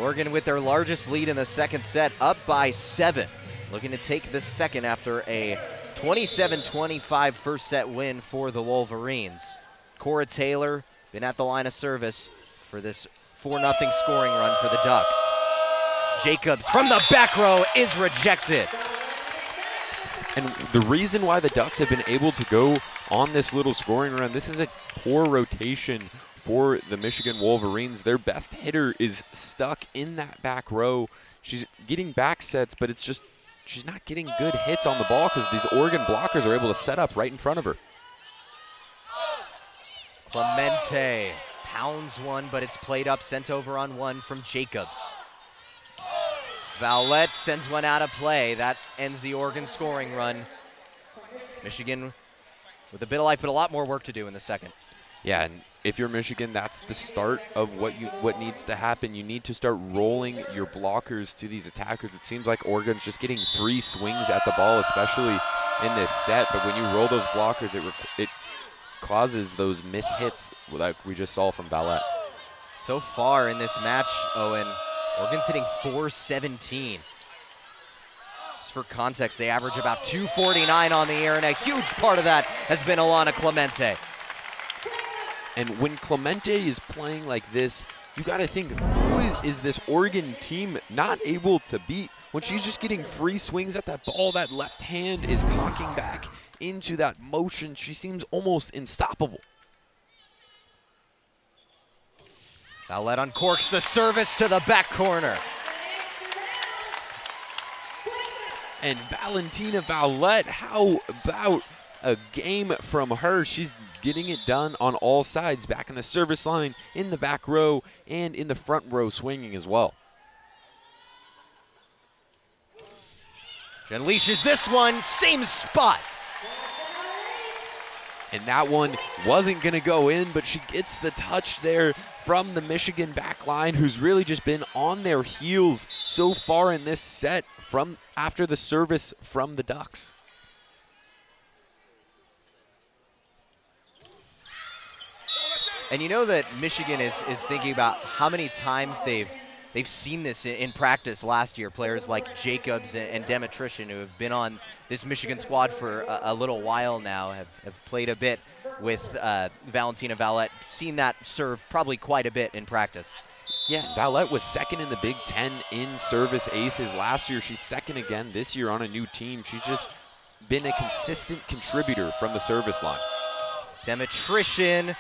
Oregon with their largest lead in the second set, up by 7. Looking to take the second after a 27-25 first set win for the Wolverines. Cora Taylor been at the line of service for this 4-0 scoring run for the Ducks. Jacobs from the back row is rejected. And the reason why the Ducks have been able to go on this little scoring run, this is a poor rotation for the Michigan Wolverines. Their best hitter is stuck in that back row. She's getting back sets, but it's just she's not getting good hits on the ball because these Oregon blockers are able to set up right in front of her. Clemente pounds one, but it's played up, sent over on one from Jacobs. Vallette sends one out of play. That ends the Oregon scoring run. Michigan with a bit of life, but a lot more work to do in the second. Yeah, and if you're Michigan, that's the start of what needs to happen. You need to start rolling your blockers to these attackers. It seems like Oregon's just getting free swings at the ball, especially in this set. But when you roll those blockers, it causes those miss hits like we just saw from Vallette. So far in this match, Owen, Oregon's hitting .417. Just for context, they average about .249 on the air, and a huge part of that has been Alana Clemente. And when Clemente is playing like this, you got to think, who is this Oregon team not able to beat? When she's just getting free swings at that ball, that left hand is cocking back into that motion. She seems almost unstoppable. Vallette uncorks the service to the back corner. And Valentina Vallette, how about a game from her? She's getting it done on all sides, back in the service line, in the back row, and in the front row swinging as well. She unleashes this one, same spot. And that one wasn't going to go in, but she gets the touch there from the Michigan back line, who's really just been on their heels so far in this set from after the service from the Ducks. And you know that Michigan is thinking about how many times they've seen this in practice last year. Players like Jacobs and Demetrician, who have been on this Michigan squad for a little while now, have played a bit with Valentina Vallette. Seen that serve probably quite a bit in practice. Yeah, Vallette was second in the Big Ten in service aces last year. She's second again this year on a new team. She's just been a consistent contributor from the service line. Demetrician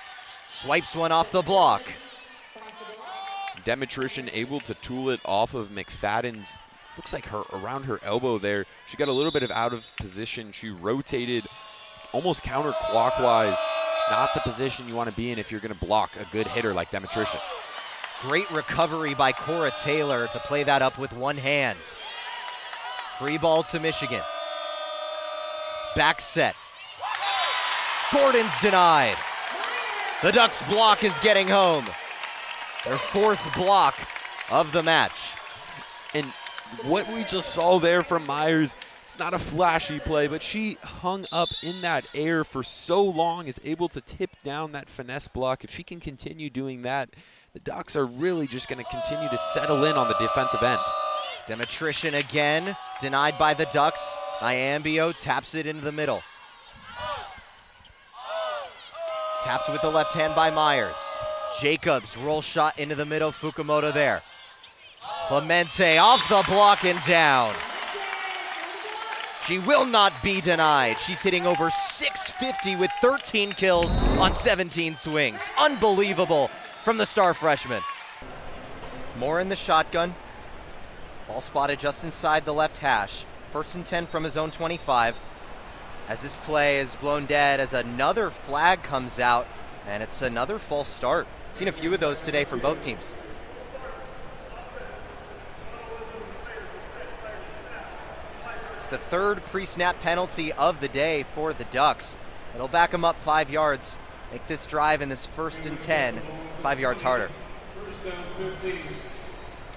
swipes one off the block. Demetrician able to tool it off of McFadden's, looks like her around her elbow there. She got a little bit of out of position. She rotated almost counterclockwise. Not the position you want to be in if you're going to block a good hitter like Demetrician. Great recovery by Cora Taylor to play that up with one hand. Free ball to Michigan. Back set. Gordon's denied. The Ducks block is getting home. Their fourth block of the match. And what we just saw there from Myers, it's not a flashy play, but she hung up in that air for so long, is able to tip down that finesse block. If she can continue doing that, the Ducks are really just going to continue to settle in on the defensive end. Demetrician again, denied by the Ducks. Iambio taps it into the middle. Tapped with the left hand by Myers. Jacobs, roll shot into the middle, Fukumoto there. Clemente off the block and down. She will not be denied. She's hitting over .650 with 13 kills on 17 swings. Unbelievable from the star freshman. Moore in the shotgun. Ball spotted just inside the left hash. 1st and 10 from his own 25. As this play is blown dead, as another flag comes out, and it's another false start. Seen a few of those today from both teams. It's the third pre-snap penalty of the day for the Ducks. It'll back them up 5 yards, make this drive in this 1st and 10 5 yards harder.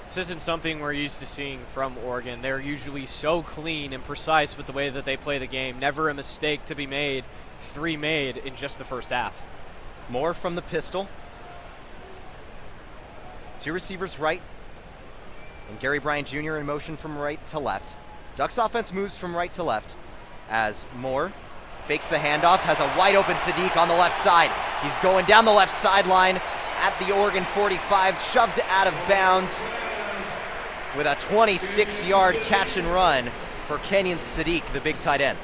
This isn't something we're used to seeing from Oregon. They're usually so clean and precise with the way that they play the game. Never a mistake to be made. 3 made in just the first half. Moore from the pistol. 2 receivers right, And Gary Bryant Jr. in motion from right to left. Ducks offense moves from right to left as Moore fakes the handoff, has a wide open Sadiq on the left side. He's going down the left sideline at the Oregon 45, shoved out of bounds with a 26-yard catch and run for Kenyon Sadiq, the big tight end.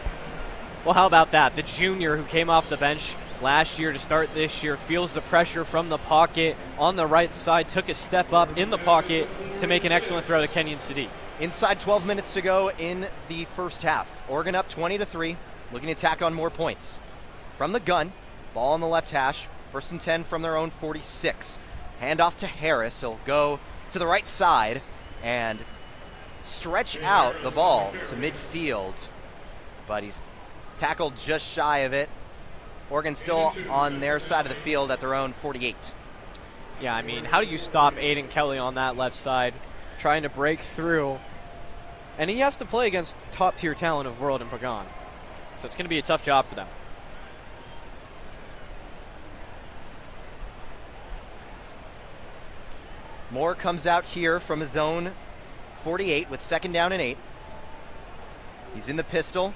Well, how about that? The junior who came off the bench last year to start this year feels the pressure from the pocket on the right side, took a step up in the pocket to make an excellent throw to Kenyon Sadiq. Inside 12 minutes to go in the first half. Oregon up 20-3, looking to tack on more points. From the gun, ball on the left hash, 1st and 10 from their own 46. Handoff to Harris. He'll go to the right side and stretch out the ball to midfield, but he's tackled just shy of it. Oregon still on their side of the field at their own 48. Yeah, I mean, how do you stop Aiden Kelly on that left side trying to break through? And he has to play against top-tier talent of World and Pagan. So it's going to be a tough job for them. Moore comes out here from his own 48 with 2nd down and 8. He's in the pistol,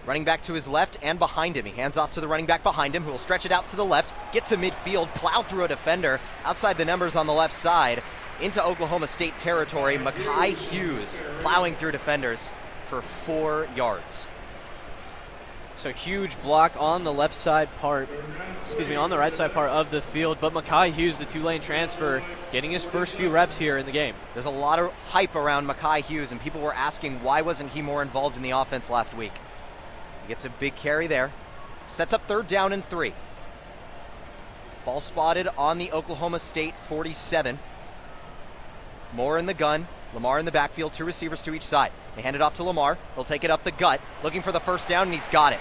running back to his left and behind him. He hands off to the running back behind him, who will stretch it out to the left, get to midfield, plow through a defender, outside the numbers on the left side, into Oklahoma State territory. Makai Hughes plowing through defenders for 4 yards. So huge block on the left side part, on the right side part of the field. But Makai Hughes, the Tulane transfer, getting his first few reps here in the game. There's a lot of hype around Makai Hughes, and people were asking why wasn't he more involved in the offense last week. He gets a big carry there. Sets up 3rd down and 3. Ball spotted on the Oklahoma State 47. Moore in the gun, Lamar in the backfield, 2 receivers to each side. They hand it off to Lamar. He'll take it up the gut, looking for the 1st down, and he's got it.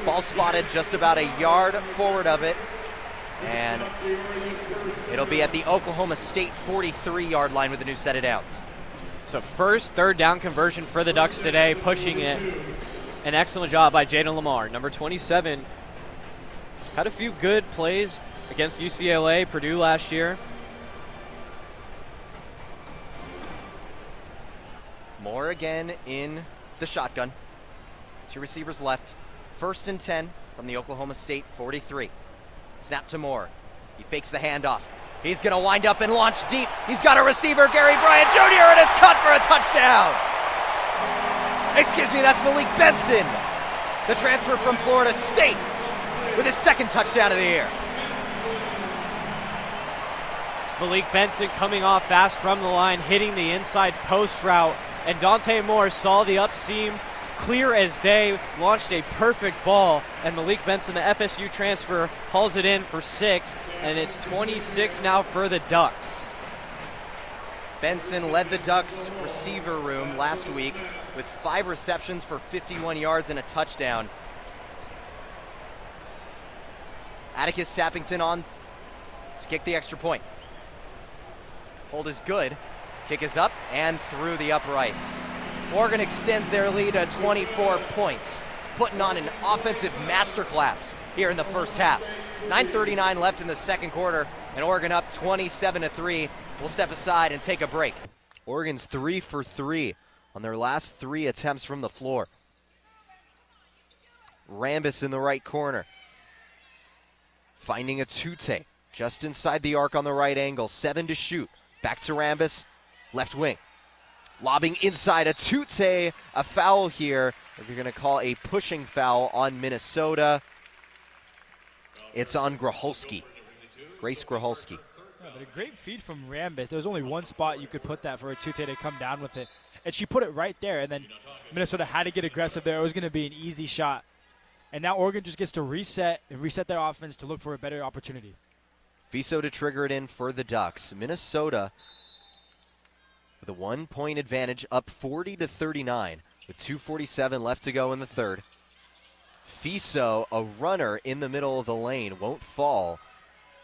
Ball spotted just about a yard forward of it, and it'll be at the Oklahoma State 43-yard line with a new set of downs. So first 3rd down conversion for the Ducks today, pushing it. An excellent job by Jaden Lamar. Number 27 had a few good plays against UCLA, Purdue last year. Moore again in the shotgun. 2 receivers left. 1st and 10 from the Oklahoma State 43. Snap to Moore. He fakes the handoff. He's going to wind up and launch deep. He's got a receiver, Gary Bryant Jr., and it's caught for a touchdown. Excuse me, that's Malik Benson, the transfer from Florida State, with his 2nd touchdown of the year. Malik Benson coming off fast from the line, hitting the inside post route, and Dante Moore saw the up seam clear as day, launched a perfect ball, and Malik Benson, the FSU transfer, hauls it in for 6, and it's 26 now for the Ducks. Benson led the Ducks receiver room last week with 5 receptions for 51 yards and a touchdown. Atticus Sappington on to kick the extra point. Hold is good. Kick is up and through the uprights. Oregon extends their lead to 24 points, putting on an offensive masterclass here in the first half. 9:39 left in the 2nd quarter, and Oregon up 27-3. We'll step aside and take a break. Oregon's 3 for 3 on their last 3 attempts from the floor. Rambis in the right corner, finding a Tute just inside the arc on the right angle. 7 to shoot. Back to Rambis, left wing. Lobbing inside, a Tute, a foul here. We're going to call a pushing foul on Minnesota. It's on Gracholski, Grace Gracholski. Yeah, but a great feed from Rambis. There was only one spot you could put that for a Tute to come down with it. And she put it right there, and then Minnesota had to get aggressive there. It was going to be an easy shot. And now Oregon just gets to reset their offense to look for a better opportunity. Fiso to trigger it in for the Ducks. Minnesota with a 1-point advantage, up 40-39 with 2:47 left to go in the 3rd. Fiso, a runner in the middle of the lane, won't fall.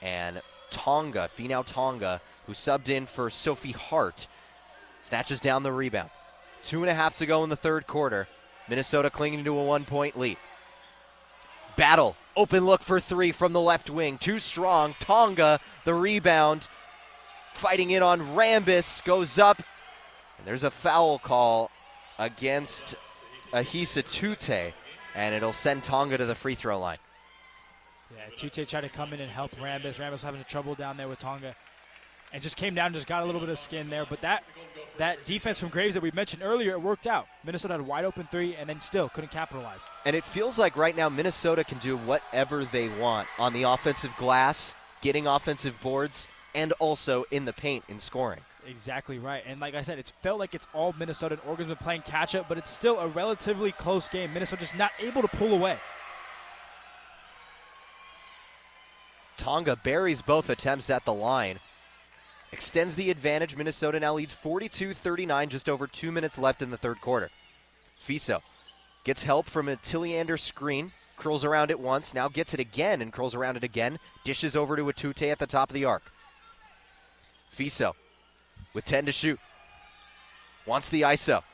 And Tonga, Finau Tonga, who subbed in for Sophie Hart, snatches down the rebound. 2.5 to go in the 3rd quarter. Minnesota clinging to a 1-point lead. Battle, open look for 3 from the left wing. Too strong. Tonga, the rebound. fighting in on Rambis, goes up, and there's a foul call against Ahisa Tute, and it'll send Tonga to the free throw line. Yeah, Tute tried to come in and help Rambis. Rambis was having trouble down there with Tonga. And just came down and just got a little bit of skin there. But that defense from Graves that we mentioned earlier, it worked out. Minnesota had a wide open three and then still couldn't capitalize. And it feels like right now Minnesota can do whatever they want on the offensive glass, getting offensive boards, and also in the paint in scoring. Exactly right. And like I said, it's felt like it's all Minnesota, and Oregon's been playing catch-up, but it's still a relatively close game. Minnesota just not able to pull away. Tonga buries both attempts at the line. Extends the advantage. Minnesota now leads 42-39, just over 2 minutes left in the third quarter. Fiso gets help from a Tilliander screen, curls around it once, now gets it again and curls around it again, dishes over to Atute at the top of the arc. Fiso with 10 to shoot. Wants the ISO.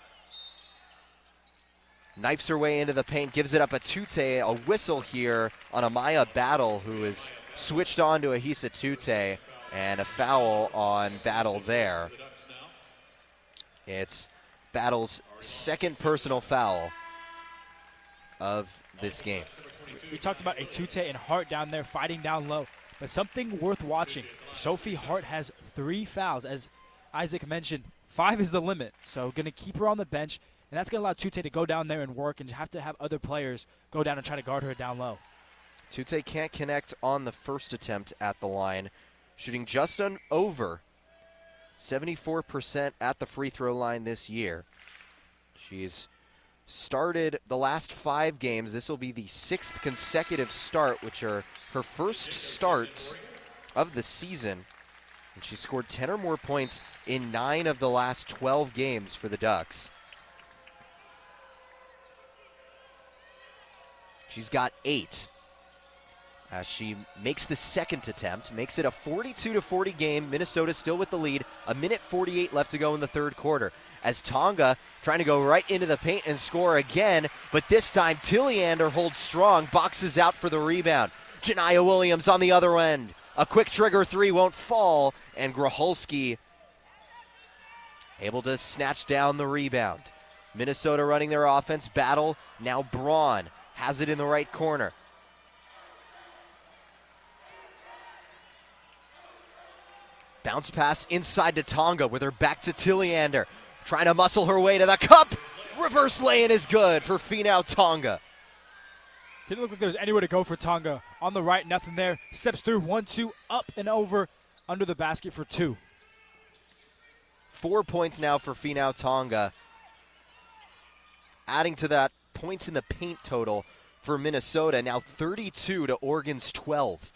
Knifes her way into the paint, gives it up Atute. A whistle here on Amaya Battle, who is switched on to Ahisa Tute. And a foul on Battle there. It's Battle's second personal foul of this game. We talked about Atute and Hart down there fighting down low, but something worth watching. Sophie Hart has 3 fouls. As Isaac mentioned, 5 is the limit, so going to keep her on the bench, and that's going to allow Tute to go down there and work and have to have other players go down and try to guard her down low. Tute can't connect on the first attempt at the line. Shooting just over 74% at the free throw line this year. She's started the last 5 games. This will be the 6th consecutive start, which are her first starts of the season. And she scored 10 or more points in 9 of the last 12 games for the Ducks. She's got 8. She makes the second attempt, makes it a 42-40 game. Minnesota still with the lead. 1:48 left to go in the third quarter. As Tonga trying to go right into the paint and score again, but this time Tilliander holds strong, boxes out for the rebound. Janiyah Williams on the other end. A quick trigger 3 won't fall, and Gracholski able to snatch down the rebound. Minnesota running their offense. Battle, now Braun has it in the right corner. Bounce pass inside to Tonga with her back to Tilliander. Trying to muscle her way to the cup. Reverse lay-in is good for Finau Tonga. Didn't look like there was anywhere to go for Tonga. On the right, nothing there. Steps through, 1-2, up and over, under the basket for 2. 4 points now for Finau Tonga. Adding to that points in the paint total for Minnesota. Now 32 to Oregon's 12.